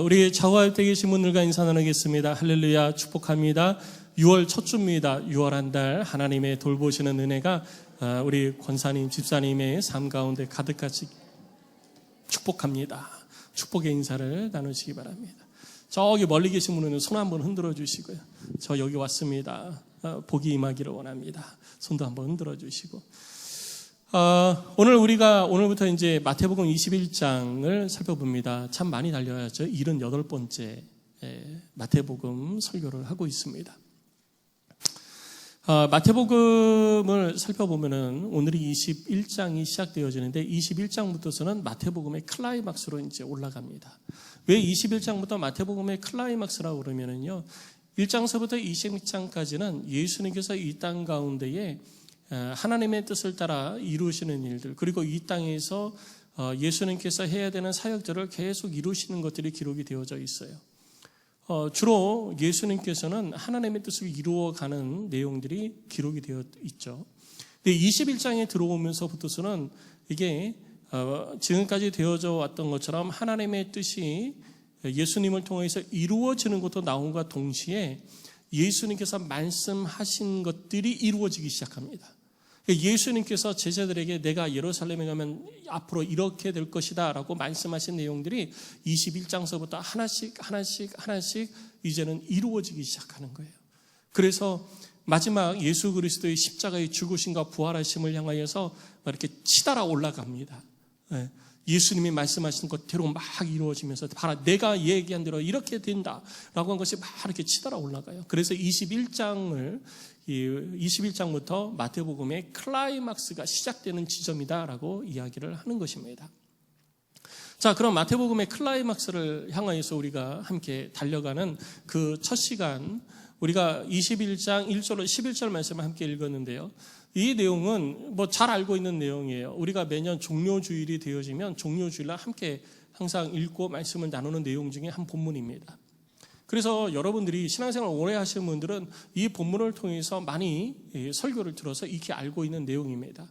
우리 좌우하에 계신 분들과 인사 나누겠습니다. 할렐루야, 축복합니다. 6월 첫 주입니다. 6월 한 달 하나님의 돌보시는 은혜가 우리 권사님, 집사님의 삶 가운데 가득하시 축복합니다. 축복의 인사를 나누시기 바랍니다. 저기 멀리 계신 분은 손 한번 흔들어 주시고요. 저 여기 왔습니다. 복이 임하기를 원합니다. 손도 한번 흔들어 주시고. 오늘부터 이제 마태복음 21장을 살펴봅니다. 참 많이 달려야죠. 78번째 마태복음 설교를 하고 있습니다. 마태복음을 살펴보면은 오늘이 21장이 시작되어지는데 21장부터서는 마태복음의 클라이막스로 이제 올라갑니다. 왜 21장부터 마태복음의 클라이막스라고 그러면은요, 1장서부터 22장까지는 예수님께서 이 땅 가운데에 하나님의 뜻을 따라 이루시는 일들, 그리고 이 땅에서 예수님께서 해야 되는 사역들을 계속 이루시는 것들이 기록이 되어져 있어요. 주로 예수님께서는 하나님의 뜻을 이루어가는 내용들이 기록이 되어 있죠. 근데 21장에 들어오면서부터서는 이게 지금까지 되어져 왔던 것처럼 하나님의 뜻이 예수님을 통해서 이루어지는 것도 나옴과 동시에 예수님께서 말씀하신 것들이 이루어지기 시작합니다. 예수님께서 제자들에게 내가 예루살렘에 가면 앞으로 이렇게 될 것이다 라고 말씀하신 내용들이 21장서부터 하나씩 이제는 이루어지기 시작하는 거예요. 그래서 마지막 예수 그리스도의 십자가의 죽으심과 부활하심을 향하여서 이렇게 치달아 올라갑니다. 예수님이 말씀하신 것대로 막 이루어지면서 봐라, 내가 얘기한 대로 이렇게 된다라고 한 것이 막 이렇게 치달아 올라가요. 그래서 21장부터 마태복음의 클라이막스가 시작되는 지점이다라고 이야기를 하는 것입니다. 자, 그럼 마태복음의 클라이막스를 향하여서 우리가 함께 달려가는 그 첫 시간, 우리가 21장 1절로 11절 말씀을 함께 읽었는데요. 이 내용은 잘 알고 있는 내용이에요. 우리가 매년 종료주일이 되어지면 종료주일날 함께 항상 읽고 말씀을 나누는 내용 중에 한 본문입니다. 그래서 여러분들이 신앙생활 오래 하시는 분들은 이 본문을 통해서 많이 설교를 들어서 익히 알고 있는 내용입니다.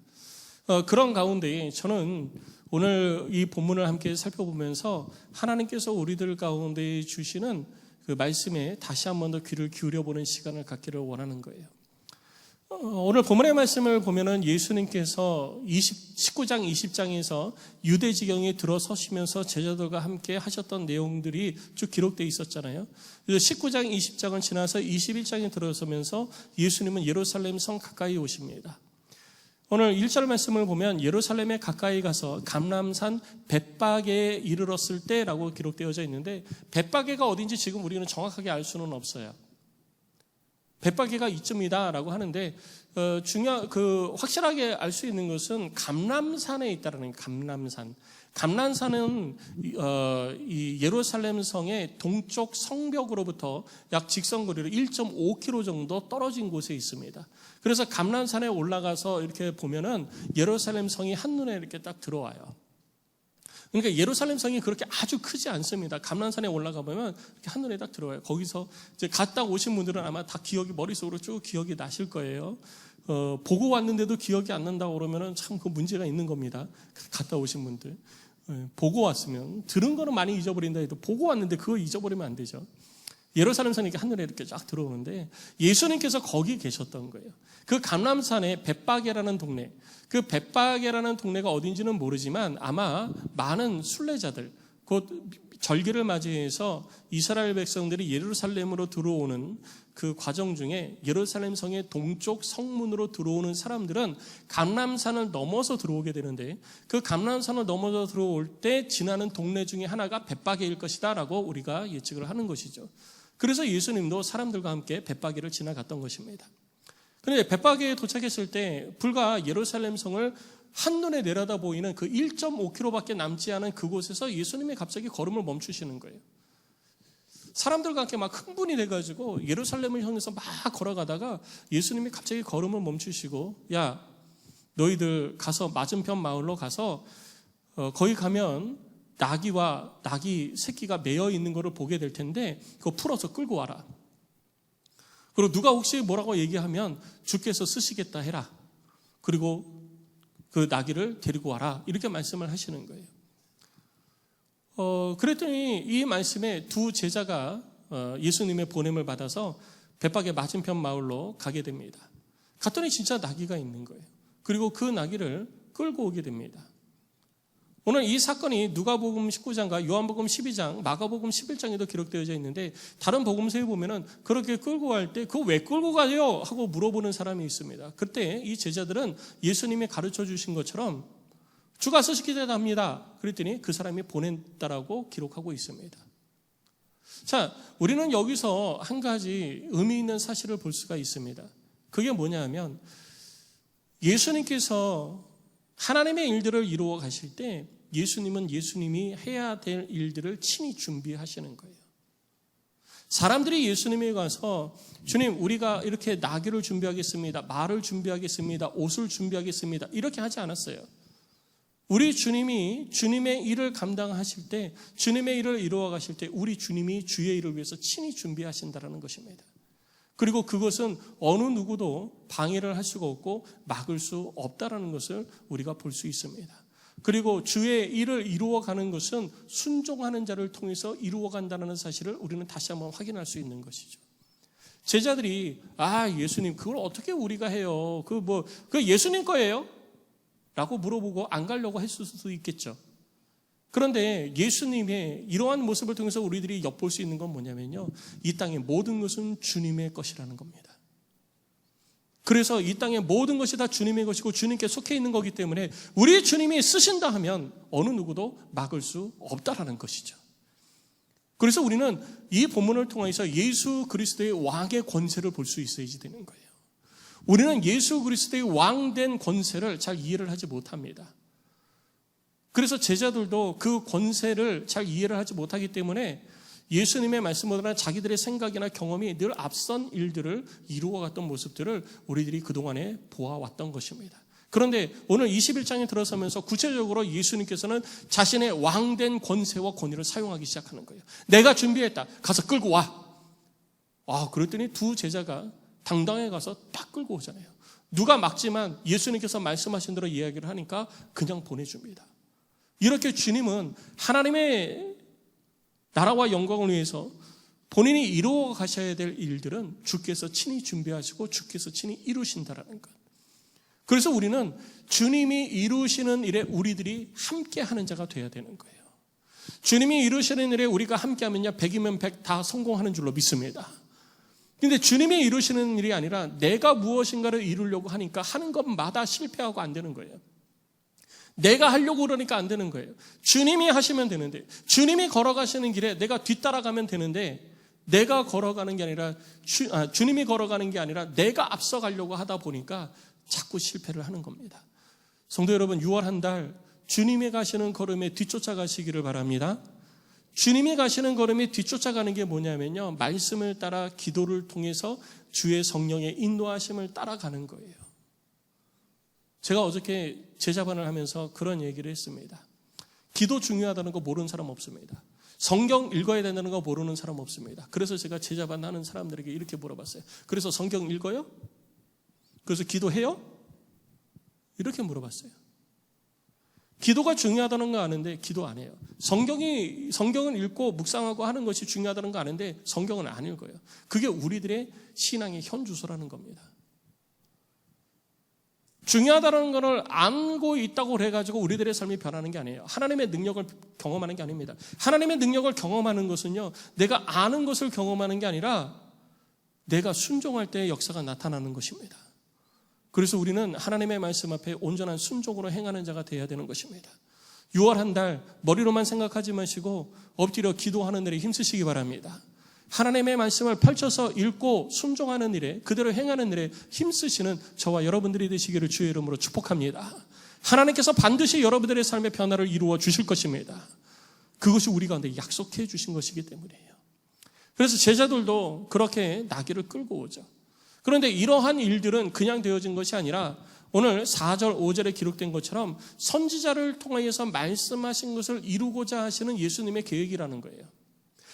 그런 가운데 저는 오늘 이 본문을 함께 살펴보면서 하나님께서 우리들 가운데 주시는 그 말씀에 다시 한 번 더 귀를 기울여보는 시간을 갖기를 원하는 거예요. 오늘 본문의 말씀을 보면은 예수님께서 19장, 20장에서 유대지경에 들어서시면서 제자들과 함께 하셨던 내용들이 쭉 기록되어 있었잖아요. 그래서 19장, 20장을 지나서 21장에 들어서면서 예수님은 예루살렘 성 가까이 오십니다. 오늘 1절 말씀을 보면 예루살렘에 가까이 가서 감람산 벳바게에 이르렀을 때라고 기록되어져 있는데, 벳바게가 어딘지 지금 우리는 정확하게 알 수는 없어요. 벳바게가 이쯤이다라고 하는데 확실하게 알 수 있는 것은 감람산에 있다라는 감람산. 감람산은 이 예루살렘 성의 동쪽 성벽으로부터 약 직선거리로 1.5km 정도 떨어진 곳에 있습니다. 그래서 감람산에 올라가서 이렇게 보면은 예루살렘 성이 한눈에 이렇게 딱 들어와요. 그러니까 예루살렘 성이 그렇게 아주 크지 않습니다. 감람산에 올라가 보면 이렇게 한눈에 딱 들어와요. 거기서 이제 갔다 오신 분들은 아마 다 기억이 머릿속으로 쭉 기억이 나실 거예요. 보고 왔는데도 기억이 안 난다고 그러면은 참 그 문제가 있는 겁니다. 갔다 오신 분들. 보고 왔으면 들은 거는 많이 잊어버린다 해도 보고 왔는데 그거 잊어버리면 안 되죠. 예루살렘 산이 하늘에 이렇게 쫙 들어오는데 예수님께서 거기 계셨던 거예요. 그 감람산에 벳바게라는 동네, 그 벳바게라는 동네가 어딘지는 모르지만 아마 많은 순례자들, 곧 절기를 맞이해서 이스라엘 백성들이 예루살렘으로 들어오는 그 과정 중에 예루살렘 성의 동쪽 성문으로 들어오는 사람들은 감람산을 넘어서 들어오게 되는데, 그 감람산을 넘어서 들어올 때 지나는 동네 중에 하나가 벳바게일 것이다 라고 우리가 예측을 하는 것이죠. 그래서 예수님도 사람들과 함께 벳바게를 지나갔던 것입니다. 그런데 벳바게에 도착했을 때 불과 예루살렘 성을 한눈에 내려다 보이는 그 1.5km밖에 남지 않은 그곳에서 예수님이 갑자기 걸음을 멈추시는 거예요. 사람들과 함께 막 흥분이 돼가지고 예루살렘을 향해서 막 걸어가다가 예수님이 갑자기 걸음을 멈추시고, 야, 너희들 가서 맞은편 마을로 가서 거기 가면 나귀 새끼가 매여 있는 것을 보게 될 텐데 그거 풀어서 끌고 와라. 그리고 누가 혹시 뭐라고 얘기하면 주께서 쓰시겠다 해라. 그리고 그 나귀를 데리고 와라. 이렇게 말씀을 하시는 거예요. 그랬더니 이 말씀에 두 제자가 예수님의 보냄을 받아서 벳박의 맞은편 마을로 가게 됩니다. 갔더니 진짜 나귀가 있는 거예요. 그리고 그 나귀를 끌고 오게 됩니다. 오늘 이 사건이 누가복음 19장과 요한복음 12장, 마가복음 11장에도 기록되어져 있는데 다른 복음서에 보면은 그렇게 끌고 갈 때 그거 왜 끌고 가요? 하고 물어보는 사람이 있습니다. 그때 이 제자들은 예수님이 가르쳐 주신 것처럼 주가 쓰시기도 합니다. 그랬더니 그 사람이 보냈다라고 기록하고 있습니다. 자, 우리는 여기서 한 가지 의미 있는 사실을 볼 수가 있습니다. 그게 뭐냐 하면 예수님께서 하나님의 일들을 이루어 가실 때 예수님은 예수님이 해야 될 일들을 친히 준비하시는 거예요. 사람들이 예수님에 가서 주님 우리가 이렇게 나귀를 준비하겠습니다. 말을 준비하겠습니다. 옷을 준비하겠습니다. 이렇게 하지 않았어요. 우리 주님이 주님의 일을 감당하실 때 주님의 일을 이루어 가실 때 우리 주님이 주의 일을 위해서 친히 준비하신다는 것입니다. 그리고 그것은 어느 누구도 방해를 할 수가 없고 막을 수 없다는 것을 우리가 볼 수 있습니다. 그리고 주의 일을 이루어가는 것은 순종하는 자를 통해서 이루어간다는 사실을 우리는 다시 한번 확인할 수 있는 것이죠. 제자들이 예수님 그걸 어떻게 우리가 해요? 그 예수님 거예요? 라고 물어보고 안 가려고 했을 수도 있겠죠. 그런데 예수님의 이러한 모습을 통해서 우리들이 엿볼 수 있는 건 뭐냐면요. 이 땅의 모든 것은 주님의 것이라는 겁니다. 그래서 이 땅의 모든 것이 다 주님의 것이고 주님께 속해 있는 거기 때문에 우리 주님이 쓰신다 하면 어느 누구도 막을 수 없다라는 것이죠. 그래서 우리는 이 본문을 통해서 예수 그리스도의 왕의 권세를 볼 수 있어야지 되는 거예요. 우리는 예수 그리스도의 왕된 권세를 잘 이해를 하지 못합니다. 그래서 제자들도 그 권세를 잘 이해를 하지 못하기 때문에 예수님의 말씀보다는 자기들의 생각이나 경험이 늘 앞선 일들을 이루어갔던 모습들을 우리들이 그동안에 보아왔던 것입니다. 그런데 오늘 21장에 들어서면서 구체적으로 예수님께서는 자신의 왕된 권세와 권위를 사용하기 시작하는 거예요. 내가 준비했다. 가서 끌고 와. 그랬더니 두 제자가 당당해 가서 딱 끌고 오잖아요. 누가 막지만 예수님께서 말씀하신 대로 이야기를 하니까 그냥 보내줍니다. 이렇게 주님은 하나님의 나라와 영광을 위해서 본인이 이루어 가셔야 될 일들은 주께서 친히 준비하시고 주께서 친히 이루신다라는 것. 그래서 우리는 주님이 이루시는 일에 우리들이 함께하는 자가 되어야 되는 거예요. 주님이 이루시는 일에 우리가 함께하면요 100이면 100 다 성공하는 줄로 믿습니다. 그런데 주님이 이루시는 일이 아니라 내가 무엇인가를 이루려고 하니까 하는 것마다 실패하고 안 되는 거예요. 내가 하려고 그러니까 안 되는 거예요. 주님이 하시면 되는데 주님이 걸어가시는 길에 내가 뒤따라가면 되는데 내가 걸어가는 게 아니라 주님이 걸어가는 게 아니라 내가 앞서가려고 하다 보니까 자꾸 실패를 하는 겁니다. 성도 여러분 6월 한 달 주님이 가시는 걸음에 뒤쫓아가시기를 바랍니다. 주님이 가시는 걸음에 뒤쫓아가는 게 뭐냐면요. 말씀을 따라 기도를 통해서 주의 성령의 인도하심을 따라가는 거예요. 제가 어저께 제자반을 하면서 그런 얘기를 했습니다. 기도 중요하다는 거 모르는 사람 없습니다. 성경 읽어야 된다는 거 모르는 사람 없습니다. 그래서 제가 제자반 하는 사람들에게 이렇게 물어봤어요. 그래서 성경 읽어요? 그래서 기도해요? 이렇게 물어봤어요. 기도가 중요하다는 거 아는데 기도 안 해요. 성경을 읽고 묵상하고 하는 것이 중요하다는 거 아는데 성경은 안 읽어요. 그게 우리들의 신앙의 현주소라는 겁니다. 중요하다는 것을 알고 있다고 해가지고 우리들의 삶이 변하는 게 아니에요. 하나님의 능력을 경험하는 게 아닙니다. 하나님의 능력을 경험하는 것은요, 내가 아는 것을 경험하는 게 아니라 내가 순종할 때의 역사가 나타나는 것입니다. 그래서 우리는 하나님의 말씀 앞에 온전한 순종으로 행하는 자가 되어야 되는 것입니다. 6월 한 달 머리로만 생각하지 마시고 엎드려 기도하는 일에 힘쓰시기 바랍니다. 하나님의 말씀을 펼쳐서 읽고 순종하는 일에 그대로 행하는 일에 힘쓰시는 저와 여러분들이 되시기를 주의 이름으로 축복합니다. 하나님께서 반드시 여러분들의 삶의 변화를 이루어 주실 것입니다. 그것이 우리 가운데 약속해 주신 것이기 때문이에요. 그래서 제자들도 그렇게 나귀를 끌고 오죠. 그런데 이러한 일들은 그냥 되어진 것이 아니라 오늘 4절 5절에 기록된 것처럼 선지자를 통하여서 말씀하신 것을 이루고자 하시는 예수님의 계획이라는 거예요.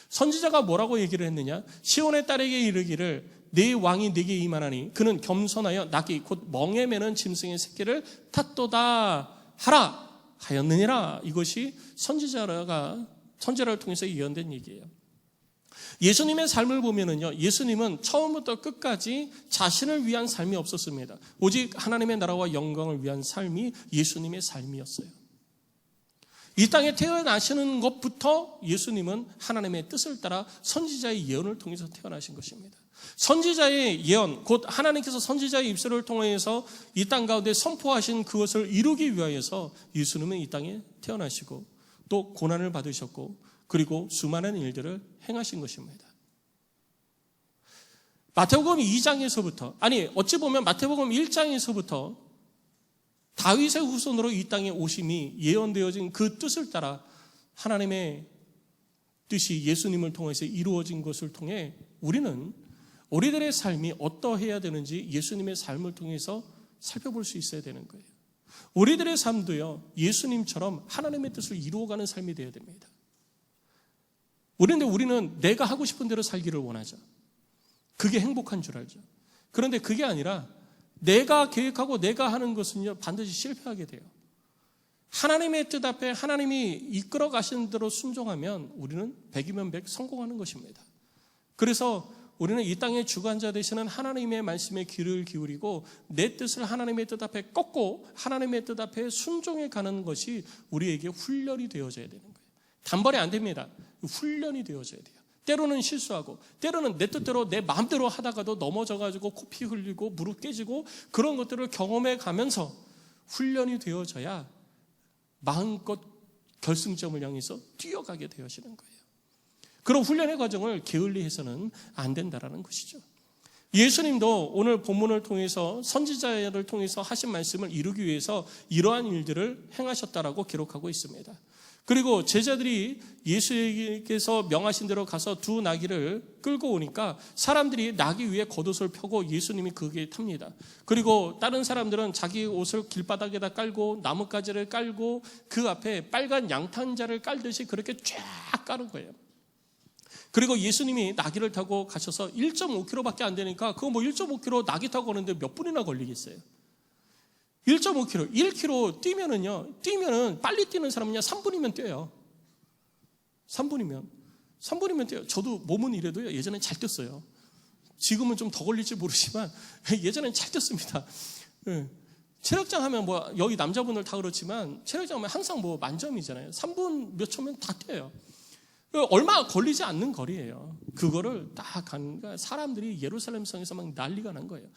선지자가 뭐라고 얘기를 했느냐? 시온의 딸에게 이르기를 내 왕이 내게 임하나니 그는 겸손하여 낙이 곧 멍에 매는 짐승의 새끼를 탓도다 하라 하였느니라. 이것이 선지자를 통해서 예언된 얘기예요. 예수님의 삶을 보면은요, 예수님은 처음부터 끝까지 자신을 위한 삶이 없었습니다. 오직 하나님의 나라와 영광을 위한 삶이 예수님의 삶이었어요. 이 땅에 태어나시는 것부터 예수님은 하나님의 뜻을 따라 선지자의 예언을 통해서 태어나신 것입니다. 선지자의 예언, 곧 하나님께서 선지자의 입술을 통해서 이 땅 가운데 선포하신 그것을 이루기 위하여서 예수님은 이 땅에 태어나시고 또 고난을 받으셨고 그리고 수많은 일들을 행하신 것입니다. 마태복음 2장에서부터, 아니 어찌 보면 마태복음 1장에서부터 다윗의 후손으로 이 땅에 오심이 예언되어진 그 뜻을 따라 하나님의 뜻이 예수님을 통해서 이루어진 것을 통해 우리들의 삶이 어떠해야 되는지 예수님의 삶을 통해서 살펴볼 수 있어야 되는 거예요. 우리들의 삶도요, 예수님처럼 하나님의 뜻을 이루어가는 삶이 되어야 됩니다. 우리는 내가 하고 싶은 대로 살기를 원하죠. 그게 행복한 줄 알죠. 그런데 그게 아니라 내가 계획하고 내가 하는 것은요, 반드시 실패하게 돼요. 하나님의 뜻 앞에 하나님이 이끌어 가시는 대로 순종하면 우리는 100이면 100 성공하는 것입니다. 그래서 우리는 이 땅의 주관자 되시는 하나님의 말씀에 귀를 기울이고 내 뜻을 하나님의 뜻 앞에 꺾고 하나님의 뜻 앞에 순종해 가는 것이 우리에게 훈련이 되어져야 되는 거예요. 단번에 안 됩니다. 훈련이 되어져야 돼요. 때로는 실수하고 때로는 내 뜻대로 내 마음대로 하다가도 넘어져가지고 코피 흘리고 무릎 깨지고 그런 것들을 경험해 가면서 훈련이 되어져야 마음껏 결승점을 향해서 뛰어가게 되어지는 거예요. 그런 훈련의 과정을 게을리해서는 안 된다라는 것이죠. 예수님도 오늘 본문을 통해서 선지자를 통해서 하신 말씀을 이루기 위해서 이러한 일들을 행하셨다라고 기록하고 있습니다. 그리고 제자들이 예수께서 명하신 대로 가서 두 나귀를 끌고 오니까 사람들이 나귀 위에 겉옷을 펴고 예수님이 거기에 탑니다. 그리고 다른 사람들은 자기 옷을 길바닥에다 깔고 나뭇가지를 깔고 그 앞에 빨간 양탄자를 깔듯이 그렇게 쫙 까는 거예요. 그리고 예수님이 나귀를 타고 가셔서 1.5km밖에 안 되니까 그거 1.5km 나귀 타고 오는데 몇 분이나 걸리겠어요? 1.5km, 1km 뛰면은 빨리 뛰는 사람은요 3분이면 뛰어요. 3분이면 뛰어요. 저도 몸은 이래도요 예전엔 잘 뛰었어요. 지금은 좀 더 걸릴지 모르지만 예전엔 잘 뛰었습니다. 체력장 하면 여기 남자분들 다 그렇지만 체력장 하면 항상 만점이잖아요. 3분 몇 초면 다 뛰어요. 얼마 걸리지 않는 거리예요. 그거를 딱 가니까 사람들이 예루살렘 성에서 막 난리가 난 거예요.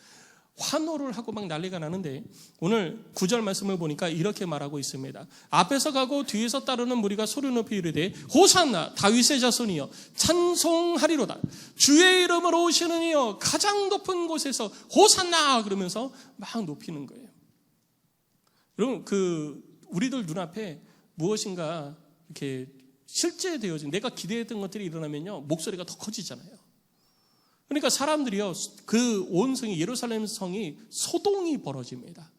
환호를 하고 막 난리가 나는데 오늘 9절 말씀을 보니까 이렇게 말하고 있습니다. 앞에서 가고 뒤에서 따르는 무리가 소리 높이 이르되 호산나 다윗의 자손이여 찬송하리로다. 주의 이름으로 오시는 이여 가장 높은 곳에서 호산나 그러면서 막 높이는 거예요. 여러분 우리들 눈앞에 무엇인가 이렇게 실제 되어진 내가 기대했던 것들이 일어나면요 목소리가 더 커지잖아요. 그러니까 사람들이요 그 온 성이 예루살렘 성이 소동이 벌어집니다.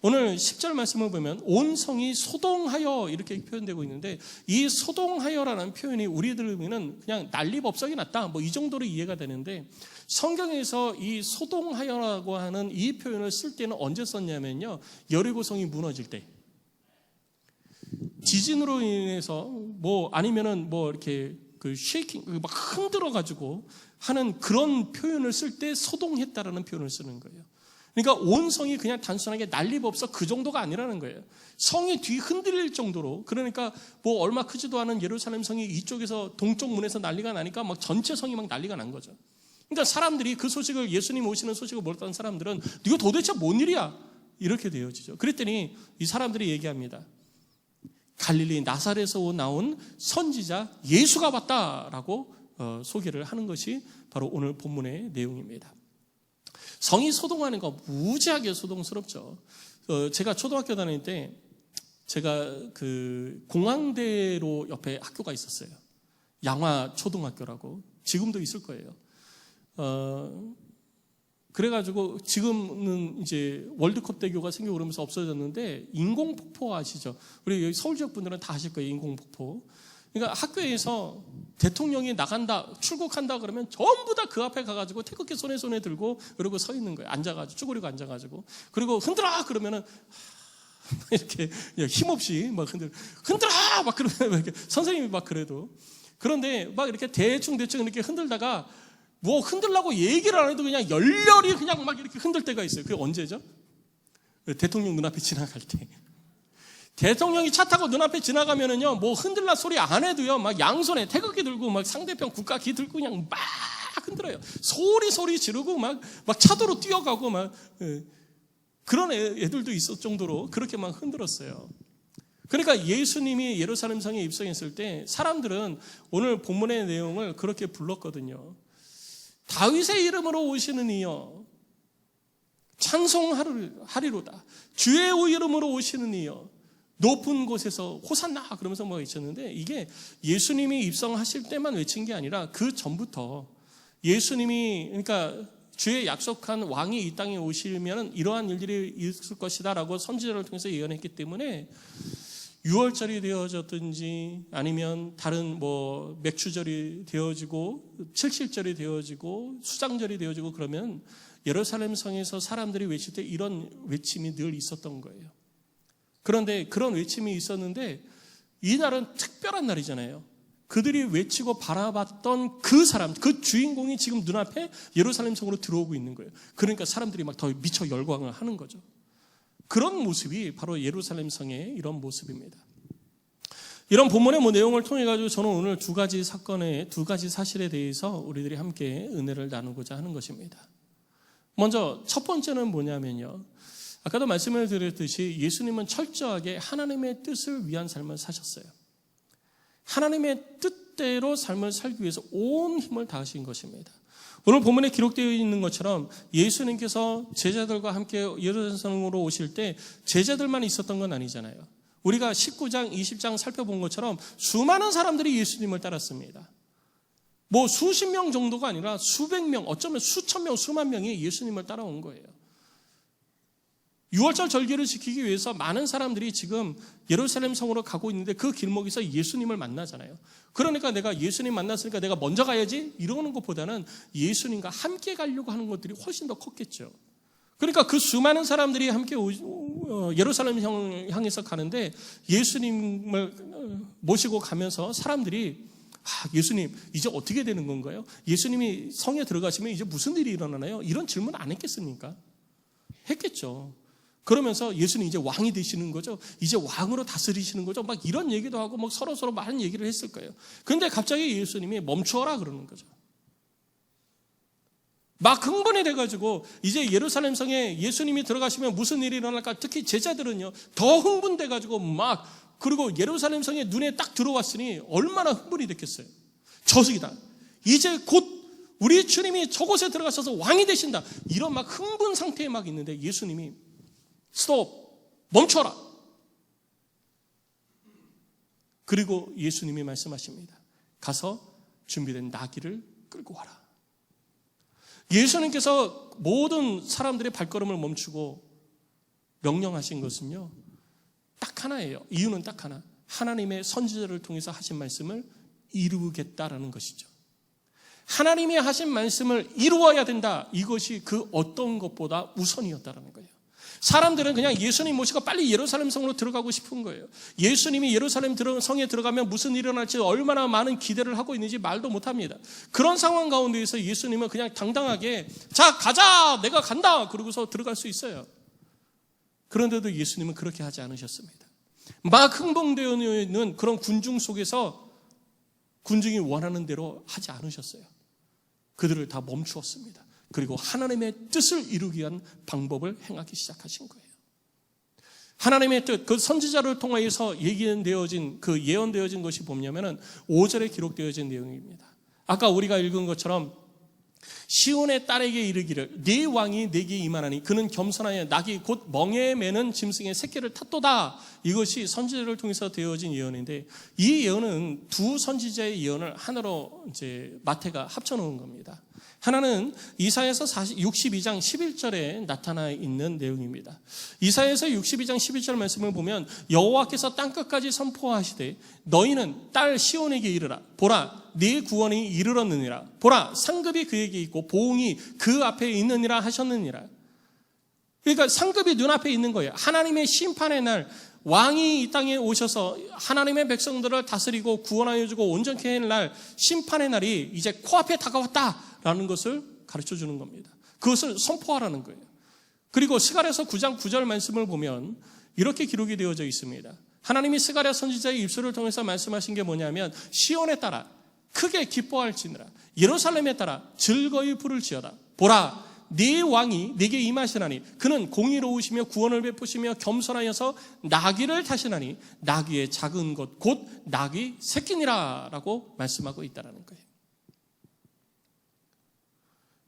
오늘 10절 말씀을 보면 온 성이 소동하여 이렇게 표현되고 있는데 이 소동하여라는 표현이 우리들에게는 그냥 난리법석이 났다 이 정도로 이해가 되는데 성경에서 이 소동하여라고 하는 이 표현을 쓸 때는 언제 썼냐면요 여리고 성이 무너질 때 지진으로 인해서 아니면은 이렇게 쉐이킹 막 흔들어 가지고 하는 그런 표현을 쓸 때 소동했다라는 표현을 쓰는 거예요. 그러니까 온 성이 그냥 단순하게 난리법석 그 정도가 아니라는 거예요. 성이 뒤 흔들릴 정도로 그러니까 얼마 크지도 않은 예루살렘 성이 이쪽에서 동쪽 문에서 난리가 나니까 막 전체 성이 막 난리가 난 거죠. 그러니까 사람들이 그 소식을 예수님 오시는 소식을 몰랐던 사람들은 이거 도대체 뭔 일이야? 이렇게 되어지죠. 그랬더니 이 사람들이 얘기합니다. 갈릴리 나사렛에서 나온 선지자 예수가 왔다라고 소개를 하는 것이 바로 오늘 본문의 내용입니다. 성이 소동하는 거 무지하게 소동스럽죠. 제가 초등학교 다닐 때 제가 공항대로 옆에 학교가 있었어요. 양화초등학교라고 지금도 있을 거예요. 그래가지고 지금은 이제 월드컵 대교가 생기고 그러면서 없어졌는데 인공폭포 아시죠? 우리 여기 서울 지역 분들은 다 아실 거예요. 인공폭포. 그러니까 학교에서 대통령이 나간다, 출국한다 그러면 전부 다 그 앞에 가가지고 태극기 손에 들고 그러고 서 있는 거예요. 앉아가지고, 쭈그리고 앉아가지고. 그리고 흔들어! 그러면은 이렇게 힘없이 막 흔들어! 막 그러면 이렇게 선생님이 막 그래도. 그런데 막 이렇게 대충 이렇게 흔들다가 뭐 흔들라고 얘기를 안 해도 그냥 열렬히 그냥 막 이렇게 흔들 때가 있어요. 그게 언제죠? 대통령 눈앞에 지나갈 때. 대통령이 차 타고 눈앞에 지나가면은요, 뭐 흔들라 소리 안 해도요, 막 양손에 태극기 들고 막 상대편 국가기 들고 그냥 막 흔들어요. 소리 지르고 막 차도로 뛰어가고 막, 그런 애들도 있을 정도로 그렇게 막 흔들었어요. 그러니까 예수님이 예루살렘 성에 입성했을 때 사람들은 오늘 본문의 내용을 그렇게 불렀거든요. 다윗의 이름으로 오시는 이여 찬송하리로다. 주의 이름으로 오시는 이여 높은 곳에서 호산나 그러면서 뭐 외쳤는데, 이게 예수님이 입성하실 때만 외친 게 아니라 그 전부터 예수님이, 그러니까 주의 약속한 왕이 이 땅에 오시면 이러한 일들이 있을 것이다 라고 선지자를 통해서 예언했기 때문에 유월절이 되어졌든지 아니면 다른 뭐 맥주절이 되어지고 칠칠절이 되어지고 수장절이 되어지고 그러면 예루살렘 성에서 사람들이 외칠 때 이런 외침이 늘 있었던 거예요. 그런데 그런 외침이 있었는데 이 날은 특별한 날이잖아요. 그들이 외치고 바라봤던 그 사람, 그 주인공이 지금 눈앞에 예루살렘 성으로 들어오고 있는 거예요. 그러니까 사람들이 막 더 미쳐 열광을 하는 거죠. 그런 모습이 바로 예루살렘 성의 이런 모습입니다. 이런 본문의 내용을 통해 가지고 저는 오늘 두 가지 사건의 두 가지 사실에 대해서 우리들이 함께 은혜를 나누고자 하는 것입니다. 먼저 첫 번째는 뭐냐면요, 아까도 말씀을 드렸듯이 예수님은 철저하게 하나님의 뜻을 위한 삶을 사셨어요. 하나님의 뜻대로 삶을 살기 위해서 온 힘을 다하신 것입니다. 오늘 본문에 기록되어 있는 것처럼 예수님께서 제자들과 함께 예루살렘으로 오실 때 제자들만 있었던 건 아니잖아요. 우리가 19장, 20장 살펴본 것처럼 수많은 사람들이 예수님을 따랐습니다. 뭐 수십 명 정도가 아니라 수백 명, 어쩌면 수천 명, 수만 명이 예수님을 따라온 거예요. 6월절 절기를 지키기 위해서 많은 사람들이 지금 예루살렘 성으로 가고 있는데 그 길목에서 예수님을 만나잖아요. 그러니까 내가 예수님 만났으니까 내가 먼저 가야지 이러는 것보다는 예수님과 함께 가려고 하는 것들이 훨씬 더 컸겠죠. 그러니까 그 수많은 사람들이 함께 예루살렘 향해서 가는데 예수님을 모시고 가면서 사람들이 예수님 이제 어떻게 되는 건가요? 예수님이 성에 들어가시면 이제 무슨 일이 일어나나요? 이런 질문 안 했겠습니까? 했겠죠. 그러면서 예수님 이제 왕이 되시는 거죠. 이제 왕으로 다스리시는 거죠. 막 이런 얘기도 하고 막 서로 많은 얘기를 했을 거예요. 그런데 갑자기 예수님이 멈추어라 그러는 거죠. 막 흥분이 돼가지고 이제 예루살렘 성에 예수님이 들어가시면 무슨 일이 일어날까? 특히 제자들은요 더 흥분돼가지고 막, 그리고 예루살렘 성에 눈에 딱 들어왔으니 얼마나 흥분이 됐겠어요. 저승이다. 이제 곧 우리 주님이 저곳에 들어가셔서 왕이 되신다. 이런 막 흥분 상태에 막 있는데 예수님이 스톱! 멈춰라! 그리고 예수님이 말씀하십니다. 가서 준비된 나귀를 끌고 와라. 예수님께서 모든 사람들의 발걸음을 멈추고 명령하신 것은요, 딱 하나예요. 이유는 딱 하나. 하나님의 선지자를 통해서 하신 말씀을 이루겠다라는 것이죠. 하나님이 하신 말씀을 이루어야 된다. 이것이 그 어떤 것보다 우선이었다라는 거예요. 사람들은 그냥 예수님 모시고 빨리 예루살렘 성으로 들어가고 싶은 거예요. 예수님이 예루살렘 성에 들어가면 무슨 일이 일어날지 얼마나 많은 기대를 하고 있는지 말도 못합니다. 그런 상황 가운데에서 예수님은 그냥 당당하게 자 가자 내가 간다 그러고서 들어갈 수 있어요. 그런데도 예수님은 그렇게 하지 않으셨습니다. 막 흥분되어 있는 그런 군중 속에서 군중이 원하는 대로 하지 않으셨어요. 그들을 다 멈추었습니다. 그리고 하나님의 뜻을 이루기 위한 방법을 행하기 시작하신 거예요. 하나님의 뜻, 그 선지자를 통해서 예언되어진 것이 뭐냐면은 5절에 기록되어진 내용입니다. 아까 우리가 읽은 것처럼 시온의 딸에게 이르기를 네 왕이 내게 임하나니 그는 겸손하여 낙이 곧 멍에 매는 짐승의 새끼를 탔도다. 이것이 선지자를 통해서 되어진 예언인데, 이 예언은 두 선지자의 예언을 하나로 이제 마태가 합쳐놓은 겁니다. 하나는 이사야서 62장 11절에 나타나 있는 내용입니다. 이사야서 62장 11절 말씀을 보면 여호와께서 땅끝까지 선포하시되 너희는 딸 시온에게 이르라. 보라, 네 구원이 이르렀느니라. 보라, 상급이 그에게 있고 보응이 그 앞에 있느니라 하셨느니라. 그러니까 상급이 눈앞에 있는 거예요. 하나님의 심판의 날, 왕이 이 땅에 오셔서 하나님의 백성들을 다스리고 구원하여 주고 온전케 할 날, 심판의 날이 이제 코앞에 다가왔다라는 것을 가르쳐 주는 겁니다. 그것을 선포하라는 거예요. 그리고 스가랴서 9장 9절 말씀을 보면 이렇게 기록이 되어져 있습니다. 하나님이 스가랴 선지자의 입술을 통해서 말씀하신 게 뭐냐면 시온에 따라 크게 기뻐할지니라, 예루살렘에 따라 즐거이 부를지어다. 보라, 네 왕이 네게 임하시나니 그는 공의로우시며 구원을 베푸시며 겸손하여서 나귀를 타시나니 나귀의 작은 것 곧 나귀 새끼니라 라고 말씀하고 있다는 거예요.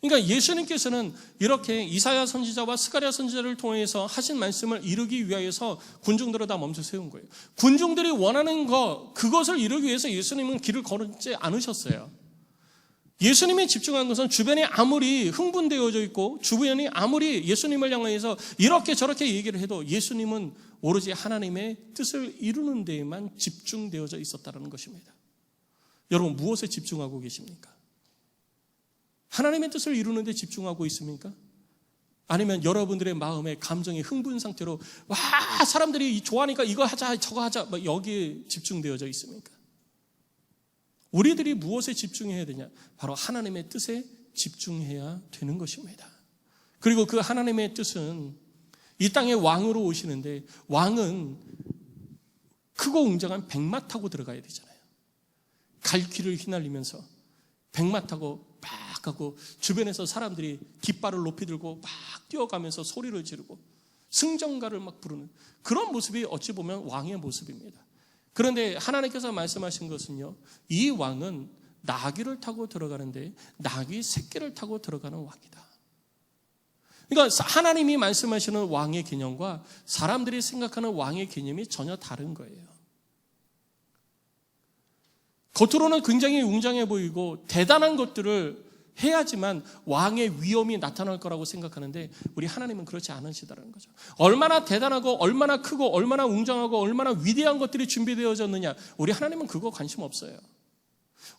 그러니까 예수님께서는 이렇게 이사야 선지자와 스가랴 선지자를 통해서 하신 말씀을 이루기 위하여서 군중들을 다 멈춰 세운 거예요. 군중들이 원하는 그것을 이루기 위해서 예수님은 길을 걸지 않으셨어요. 예수님이 집중한 것은 주변이 아무리 흥분되어져 있고 주변이 아무리 예수님을 향해서 이렇게 저렇게 얘기를 해도 예수님은 오로지 하나님의 뜻을 이루는 데에만 집중되어져 있었다는 것입니다. 여러분, 무엇에 집중하고 계십니까? 하나님의 뜻을 이루는 데 집중하고 있습니까? 아니면 여러분들의 마음의 감정의 흥분 상태로 와, 사람들이 좋아하니까 이거 하자 저거 하자 여기에 집중되어져 있습니까? 우리들이 무엇에 집중해야 되냐? 바로 하나님의 뜻에 집중해야 되는 것입니다. 그리고 그 하나님의 뜻은 이 땅에 왕으로 오시는데 왕은 크고 웅장한 백마 타고 들어가야 되잖아요. 갈퀴를 휘날리면서 백마 타고 막 가고 주변에서 사람들이 깃발을 높이 들고 막 뛰어가면서 소리를 지르고 승전가를 막 부르는 그런 모습이 어찌 보면 왕의 모습입니다. 그런데 하나님께서 말씀하신 것은요, 이 왕은 나귀를 타고 들어가는데 나귀 새끼를 타고 들어가는 왕이다. 그러니까 하나님이 말씀하시는 왕의 개념과 사람들이 생각하는 왕의 개념이 전혀 다른 거예요. 겉으로는 굉장히 웅장해 보이고 대단한 것들을 해야지만 왕의 위엄이 나타날 거라고 생각하는데 우리 하나님은 그렇지 않으시다는 거죠. 얼마나 대단하고 얼마나 크고 얼마나 웅장하고 얼마나 위대한 것들이 준비되어졌느냐, 우리 하나님은 그거 관심 없어요.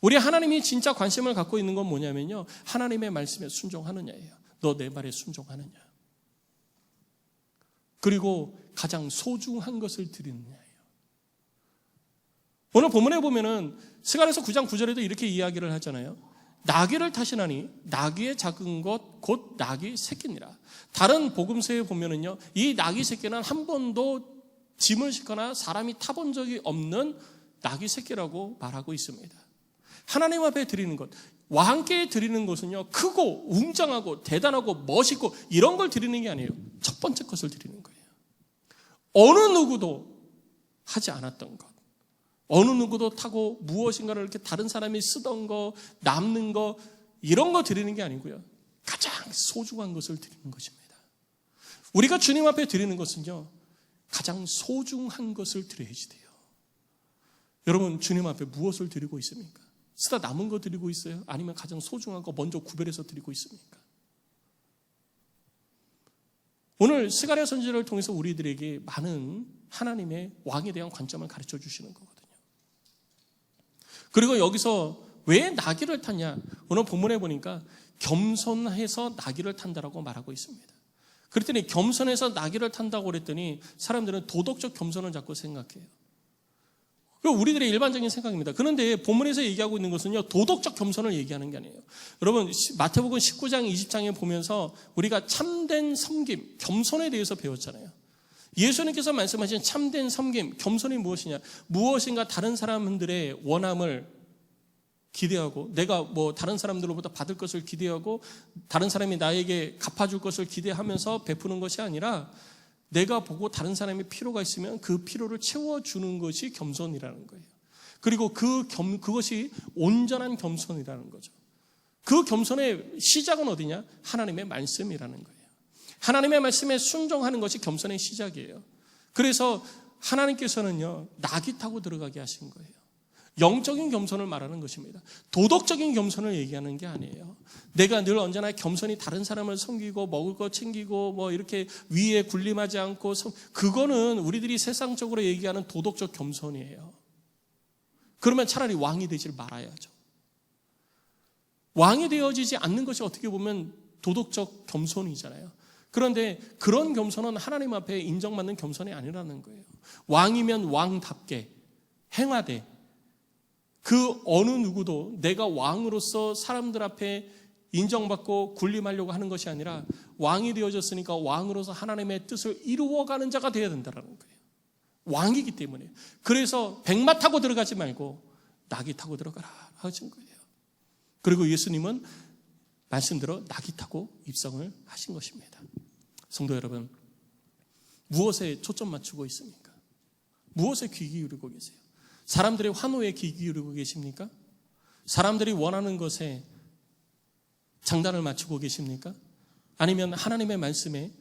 우리 하나님이 진짜 관심을 갖고 있는 건 뭐냐면요, 하나님의 말씀에 순종하느냐예요. 너 내 말에 순종하느냐, 그리고 가장 소중한 것을 드리느냐예요. 오늘 본문에 보면은 스가랴서 9장 9절에도 이렇게 이야기를 하잖아요. 나귀를 타시나니 나귀의 작은 것 곧 나귀 새끼니라. 다른 복음서에 보면은요, 이 나귀 새끼는 한 번도 짐을 싣거나 사람이 타본 적이 없는 나귀 새끼라고 말하고 있습니다. 하나님 앞에 드리는 것, 왕께 드리는 것은요, 크고 웅장하고 대단하고 멋있고 이런 걸 드리는 게 아니에요. 첫 번째 것을 드리는 거예요. 어느 누구도 하지 않았던 것, 어느 누구도 타고 무엇인가를 이렇게 다른 사람이 쓰던 거, 남는 거, 이런 거 드리는 게 아니고요, 가장 소중한 것을 드리는 것입니다. 우리가 주님 앞에 드리는 것은요, 가장 소중한 것을 드려야지 돼요. 여러분, 주님 앞에 무엇을 드리고 있습니까? 쓰다 남은 거 드리고 있어요? 아니면 가장 소중한 거 먼저 구별해서 드리고 있습니까? 오늘 스가랴 선지자를 통해서 우리들에게 많은 하나님의 왕에 대한 관점을 가르쳐 주시는 거거든요. 그리고 여기서 왜 나귀를 탔냐? 오늘 본문에 보니까 겸손해서 나귀를 탄다라고 말하고 있습니다. 그랬더니 겸손해서 나귀를 탄다고 그랬더니 사람들은 도덕적 겸손을 자꾸 생각해요. 우리들의 일반적인 생각입니다. 그런데 본문에서 얘기하고 있는 것은요, 도덕적 겸손을 얘기하는 게 아니에요. 여러분, 마태복음 19장 20장에 보면서 우리가 참된 섬김, 겸손에 대해서 배웠잖아요. 예수님께서 말씀하신 참된 섬김, 겸손이 무엇이냐? 무엇인가 다른 사람들의 원함을 기대하고, 내가 뭐 다른 사람들로부터 받을 것을 기대하고, 다른 사람이 나에게 갚아줄 것을 기대하면서 베푸는 것이 아니라, 내가 보고 다른 사람이 필요가 있으면 그 필요를 채워주는 것이 겸손이라는 거예요. 그리고 그것이 온전한 겸손이라는 거죠. 그 겸손의 시작은 어디냐? 하나님의 말씀이라는 거예요. 하나님의 말씀에 순종하는 것이 겸손의 시작이에요. 그래서 하나님께서는요, 낙이 타고 들어가게 하신 거예요. 영적인 겸손을 말하는 것입니다. 도덕적인 겸손을 얘기하는 게 아니에요. 내가 늘 언제나 겸손히 다른 사람을 섬기고 먹을 거 챙기고 뭐 이렇게 위에 군림하지 않고, 그거는 우리들이 세상적으로 얘기하는 도덕적 겸손이에요. 그러면 차라리 왕이 되질 말아야죠. 왕이 되어지지 않는 것이 어떻게 보면 도덕적 겸손이잖아요. 그런데 그런 겸손은 하나님 앞에 인정받는 겸손이 아니라는 거예요. 왕이면 왕답게 행하되, 그 어느 누구도 내가 왕으로서 사람들 앞에 인정받고 군림하려고 하는 것이 아니라 왕이 되어졌으니까 왕으로서 하나님의 뜻을 이루어가는 자가 되어야 된다는 거예요. 왕이기 때문에. 그래서 백마 타고 들어가지 말고 낙이 타고 들어가라 하신 거예요. 그리고 예수님은 말씀대로 낙이 타고 입성을 하신 것입니다. 성도 여러분, 무엇에 초점 맞추고 있습니까? 무엇에 귀 기울이고 계세요? 사람들의 환호에 귀 기울이고 계십니까? 사람들이 원하는 것에 장단을 맞추고 계십니까? 아니면 하나님의 말씀에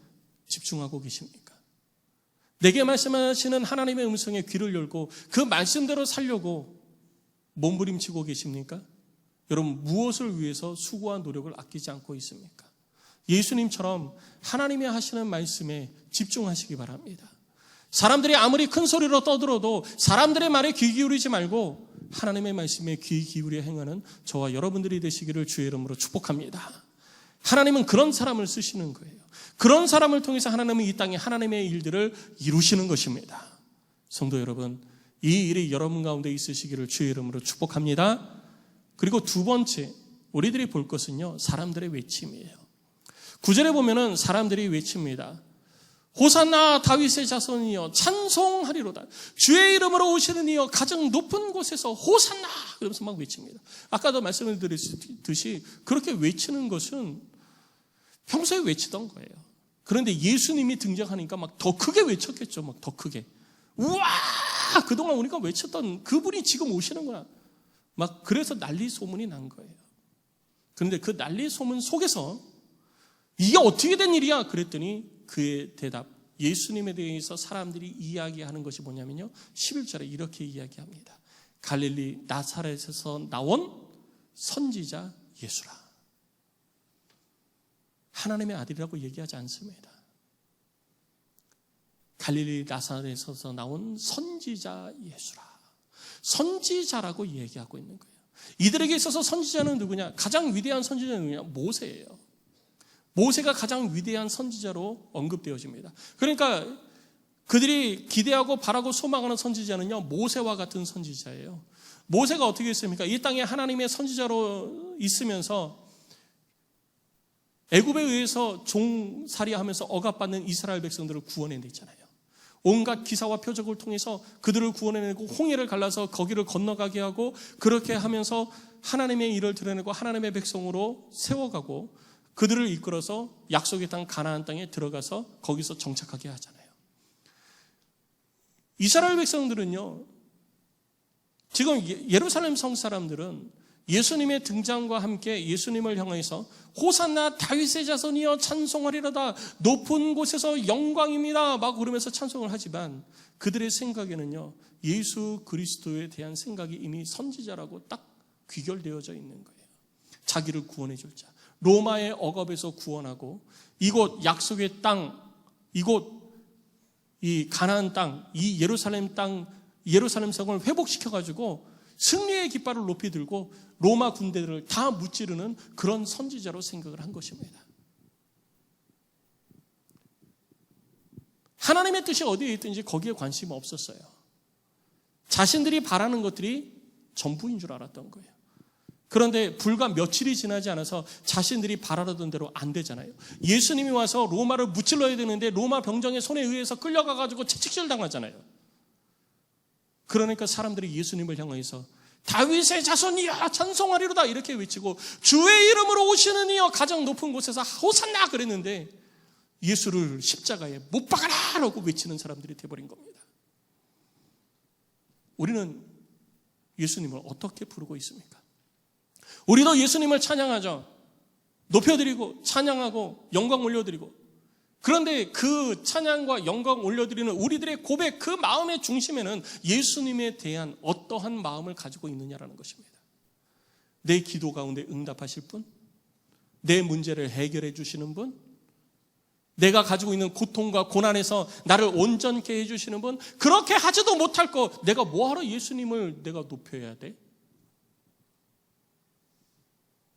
집중하고 계십니까? 내게 말씀하시는 하나님의 음성에 귀를 열고 그 말씀대로 살려고 몸부림치고 계십니까? 여러분, 무엇을 위해서 수고와 노력을 아끼지 않고 있습니까? 예수님처럼 하나님이 하시는 말씀에 집중하시기 바랍니다. 사람들이 아무리 큰 소리로 떠들어도 사람들의 말에 귀 기울이지 말고 하나님의 말씀에 귀 기울여 행하는 저와 여러분들이 되시기를 주의 이름으로 축복합니다. 하나님은 그런 사람을 쓰시는 거예요. 그런 사람을 통해서 하나님은 이 땅에 하나님의 일들을 이루시는 것입니다. 성도 여러분, 이 일이 여러분 가운데 있으시기를 주의 이름으로 축복합니다. 그리고 두 번째, 우리들이 볼 것은요, 사람들의 외침이에요. 9절에 보면은 사람들이 외칩니다. 호산나 다윗의 자손이여 찬송하리로다. 주의 이름으로 오시는 이여 가장 높은 곳에서 호산나, 그러면서 막 외칩니다. 아까도 말씀을 드렸듯이 그렇게 외치는 것은 평소에 외치던 거예요. 그런데 예수님이 등장하니까 막 더 크게 외쳤겠죠. 막 더 크게. 우와! 그동안 우리가 외쳤던 그분이 지금 오시는구나. 막 그래서 난리 소문이 난 거예요. 그런데 그 난리 소문 속에서 이게 어떻게 된 일이야? 그랬더니 그의 대답, 예수님에 대해서 사람들이 이야기하는 것이 뭐냐면요, 11절에 이렇게 이야기합니다. 갈릴리 나사렛에서 나온 선지자 예수라. 하나님의 아들이라고 얘기하지 않습니다. 갈릴리 나사렛에서 나온 선지자 예수라. 선지자라고 얘기하고 있는 거예요. 이들에게 있어서 선지자는 누구냐? 가장 위대한 선지자는 누구냐? 모세예요. 모세가 가장 위대한 선지자로 언급되어집니다. 그러니까 그들이 기대하고 바라고 소망하는 선지자는요, 모세와 같은 선지자예요. 모세가 어떻게 했습니까? 이 땅에 하나님의 선지자로 있으면서 애굽에 의해서 종살이하면서 억압받는 이스라엘 백성들을 구원해냈잖아요. 온갖 기사와 표적을 통해서 그들을 구원해내고 홍해를 갈라서 거기를 건너가게 하고, 그렇게 하면서 하나님의 일을 드러내고 하나님의 백성으로 세워가고 그들을 이끌어서 약속의 땅 가나안 땅에 들어가서 거기서 정착하게 하잖아요. 이스라엘 백성들은요, 지금 예루살렘 성 사람들은 예수님의 등장과 함께 예수님을 향해서 호산나 다윗의 자손이여 찬송하리로다, 높은 곳에서 영광입니다 막 그러면서 찬송을 하지만 그들의 생각에는요, 예수 그리스도에 대한 생각이 이미 선지자라고 딱 귀결되어져 있는 거예요. 자기를 구원해 줄 자, 로마의 억압에서 구원하고 이곳 약속의 땅, 이곳 이 가나안 땅, 이 예루살렘 땅, 예루살렘 성을 회복시켜가지고 승리의 깃발을 높이 들고 로마 군대들을 다 무찌르는 그런 선지자로 생각을 한 것입니다. 하나님의 뜻이 어디에 있든지 거기에 관심이 없었어요. 자신들이 바라는 것들이 전부인 줄 알았던 거예요. 그런데 불과 며칠이 지나지 않아서 자신들이 바라던 대로 안 되잖아요. 예수님이 와서 로마를 무찔러야 되는데 로마 병정의 손에 의해서 끌려가가지고 채찍질 당하잖아요. 그러니까 사람들이 예수님을 향해서 다윗의 자손이여 찬송하리로다 이렇게 외치고 주의 이름으로 오시는 이여 가장 높은 곳에서 호산나 그랬는데 예수를 십자가에 못 박아라 라고 외치는 사람들이 돼버린 겁니다. 우리는 예수님을 어떻게 부르고 있습니까? 우리도 예수님을 찬양하죠. 높여드리고 찬양하고 영광 올려드리고, 그런데 그 찬양과 영광 올려드리는 우리들의 고백, 그 마음의 중심에는 예수님에 대한 어떠한 마음을 가지고 있느냐라는 것입니다. 내 기도 가운데 응답하실 분, 내 문제를 해결해 주시는 분, 내가 가지고 있는 고통과 고난에서 나를 온전케 해주시는 분, 그렇게 하지도 못할 거 내가 뭐하러 예수님을 내가 높여야 돼?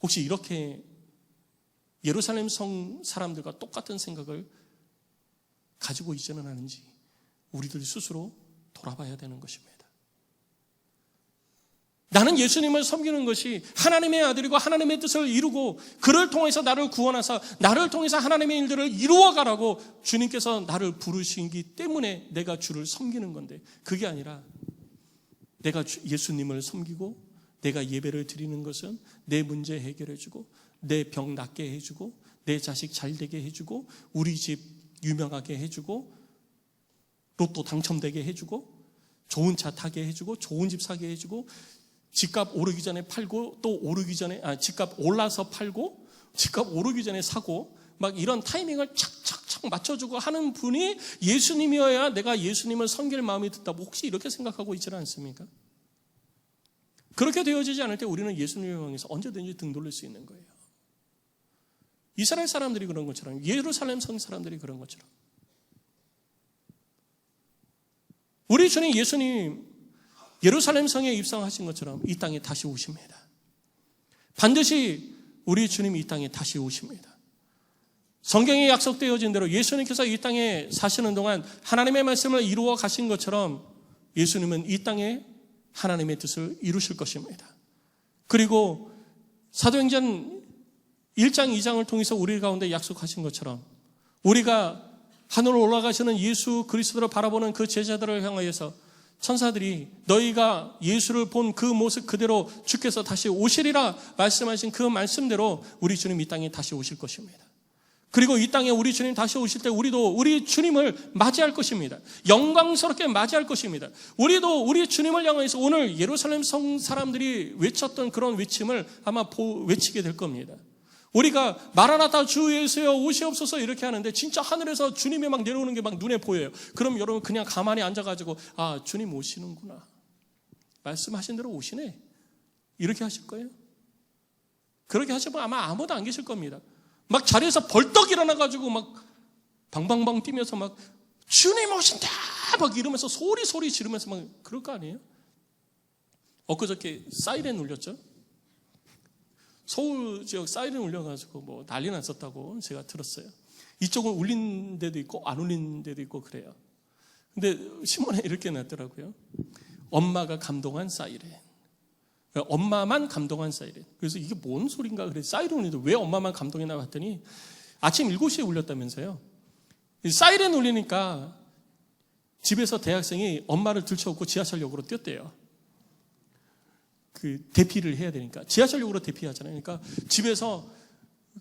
혹시 이렇게 예루살렘 성 사람들과 똑같은 생각을 가지고 있지는 않은지 우리들 스스로 돌아봐야 되는 것입니다. 나는 예수님을 섬기는 것이 하나님의 아들이고 하나님의 뜻을 이루고 그를 통해서 나를 구원하사 나를 통해서 하나님의 일들을 이루어가라고 주님께서 나를 부르시기 때문에 내가 주를 섬기는 건데, 그게 아니라 내가 예수님을 섬기고 내가 예배를 드리는 것은 내 문제 해결해주고 내 병 낫게 해주고 내 자식 잘 되게 해주고 우리 집 유명하게 해주고 로또 당첨되게 해주고 좋은 차 타게 해주고 좋은 집 사게 해주고 집값 오르기 전에 팔고 또 오르기 전에 집값 올라서 팔고 집값 오르기 전에 사고 막 이런 타이밍을 착착착 맞춰주고 하는 분이 예수님이어야 내가 예수님을 섬길 마음이 든다고 혹시 이렇게 생각하고 있지는 않습니까? 그렇게 되어지지 않을 때 우리는 예수님을 향해서 언제든지 등 돌릴 수 있는 거예요. 이스라엘 사람들이 그런 것처럼, 예루살렘 성 사람들이 그런 것처럼, 우리 주님 예수님 예루살렘 성에 입성하신 것처럼 이 땅에 다시 오십니다. 반드시 우리 주님이 이 땅에 다시 오십니다. 성경에 약속되어진 대로 예수님께서 이 땅에 사시는 동안 하나님의 말씀을 이루어 가신 것처럼 예수님은 이 땅에 하나님의 뜻을 이루실 것입니다. 그리고 사도행전 1장 2장을 통해서 우리 가운데 약속하신 것처럼 우리가 하늘로 올라가시는 예수 그리스도를 바라보는 그 제자들을 향하여서 천사들이 너희가 예수를 본 그 모습 그대로 주께서 다시 오시리라 말씀하신 그 말씀대로 우리 주님 이 땅에 다시 오실 것입니다. 그리고 이 땅에 우리 주님 다시 오실 때 우리도 우리 주님을 맞이할 것입니다. 영광스럽게 맞이할 것입니다. 우리도 우리 주님을 향해서 오늘 예루살렘 성 사람들이 외쳤던 그런 외침을 아마 외치게 될 겁니다. 우리가 마라나타 주 예수여 오시옵소서 이렇게 하는데 진짜 하늘에서 주님이 막 내려오는 게 막 눈에 보여요. 그럼 여러분 그냥 가만히 앉아가지고 아 주님 오시는구나, 말씀하신 대로 오시네, 이렇게 하실 거예요? 그렇게 하시면 아마 아무도 안 계실 겁니다. 막 자리에서 벌떡 일어나가지고 막 방방방 뛰면서 막 주님 오신다 막 이러면서 소리 지르면서 막 그럴 거 아니에요? 엊그저께 사이렌 울렸죠? 서울 지역 사이렌 울려가지고 뭐 난리 났었다고 제가 들었어요. 이쪽은 울린 데도 있고 안 울린 데도 있고 그래요. 근데 신문에 이렇게 났더라고요. 엄마가 감동한 사이렌. 엄마만 감동한 사이렌. 그래서 이게 뭔 소린가 그래. 사이렌 울리는데 왜 엄마만 감동했나 봤더니 아침 7시에 울렸다면서요. 사이렌 울리니까 집에서 대학생이 엄마를 들쳐업고 지하철역으로 뛰었대요. 그 대피를 해야 되니까 지하철역으로 대피하잖아요. 그러니까 집에서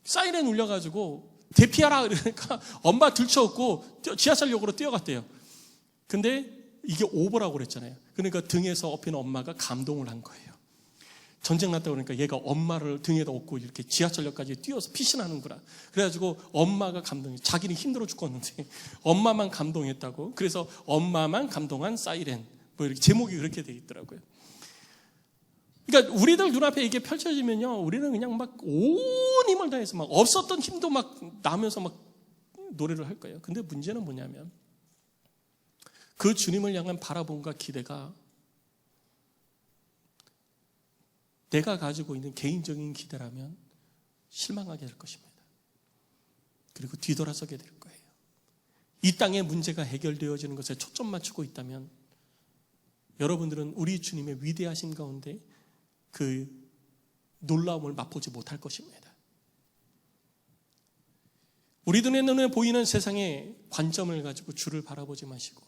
사이렌 울려가지고 대피하라 그러니까 엄마 들쳐업고 지하철역으로 뛰어갔대요. 근데 이게 오버라고 그랬잖아요. 그러니까 등에서 업히는 엄마가 감동을 한 거예요. 전쟁 났다고 그러니까 얘가 엄마를 등에다 업고 이렇게 지하철역까지 뛰어서 피신하는구나. 그래가지고 엄마가 감동해. 자기는 힘들어 죽었는데 엄마만 감동했다고. 그래서 엄마만 감동한 사이렌. 뭐 이렇게 제목이 그렇게 돼 있더라고요. 그러니까 우리들 눈앞에 이게 펼쳐지면요, 우리는 그냥 막 온 힘을 다해서 막 없었던 힘도 막 나면서 막 노래를 할 거예요. 근데 문제는 뭐냐면 그 주님을 향한 바라봄과 기대가 내가 가지고 있는 개인적인 기대라면 실망하게 될 것입니다. 그리고 뒤돌아서게 될 거예요. 이 땅의 문제가 해결되어지는 것에 초점 맞추고 있다면 여러분들은 우리 주님의 위대하심 가운데 그 놀라움을 맛보지 못할 것입니다. 우리들의 눈에 보이는 세상의 관점을 가지고 주를 바라보지 마시고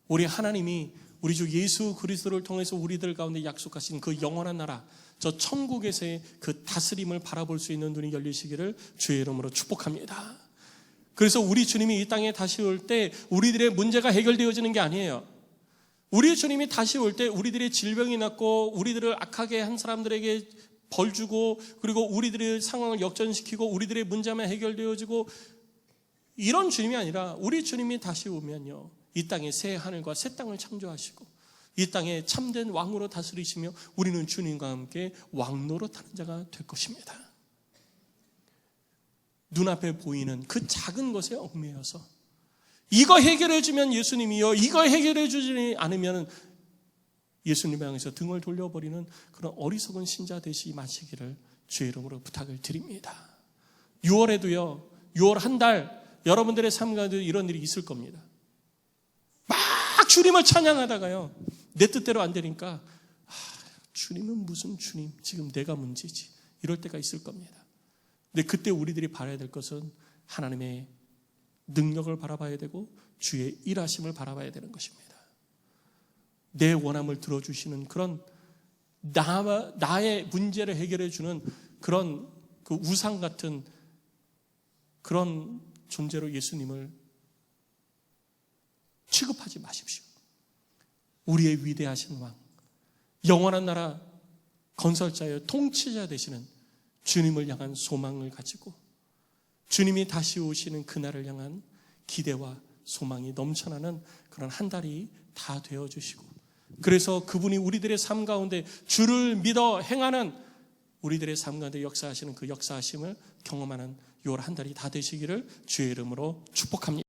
우리 하나님이 우리 주 예수 그리스도를 통해서 우리들 가운데 약속하신 그 영원한 나라, 저 천국에서의 그 다스림을 바라볼 수 있는 눈이 열리시기를 주의 이름으로 축복합니다. 그래서 우리 주님이 이 땅에 다시 올 때 우리들의 문제가 해결되어지는 게 아니에요. 우리 주님이 다시 올 때 우리들의 질병이 낫고 우리들을 악하게 한 사람들에게 벌 주고 그리고 우리들의 상황을 역전시키고 우리들의 문제만 해결되어지고 이런 주님이 아니라 우리 주님이 다시 오면요, 이 땅에 새 하늘과 새 땅을 창조하시고 이 땅에 참된 왕으로 다스리시며 우리는 주님과 함께 왕노릇하는 자가 될 것입니다. 눈앞에 보이는 그 작은 것에 얽매여서 이거 해결해 주면 예수님이요, 이거 해결해 주지 않으면 예수님을 향해서 등을 돌려버리는 그런 어리석은 신자 되시지 마시기를 주의 이름으로 부탁을 드립니다. 6월에도요, 6월 한 달 여러분들의 삶 가운데 이런 일이 있을 겁니다. 막 주님을 찬양하다가요, 내 뜻대로 안 되니까 주님은 무슨 주님, 지금 내가 문제지, 이럴 때가 있을 겁니다. 근데 그때 우리들이 바라야 될 것은 하나님의 능력을 바라봐야 되고 주의 일하심을 바라봐야 되는 것입니다. 내 원함을 들어주시는 그런 나의 문제를 해결해 주는 그런 그 우상 같은 그런 존재로 예수님을 취급하지 마십시오. 우리의 위대하신 왕, 영원한 나라 건설자여 통치자 되시는 주님을 향한 소망을 가지고 주님이 다시 오시는 그날을 향한 기대와 소망이 넘쳐나는 그런 한 달이 다 되어주시고, 그래서 그분이 우리들의 삶 가운데 주를 믿어 행하는 우리들의 삶 가운데 역사하시는 그 역사하심을 경험하는 6월 한 달이 다 되시기를 주의 이름으로 축복합니다.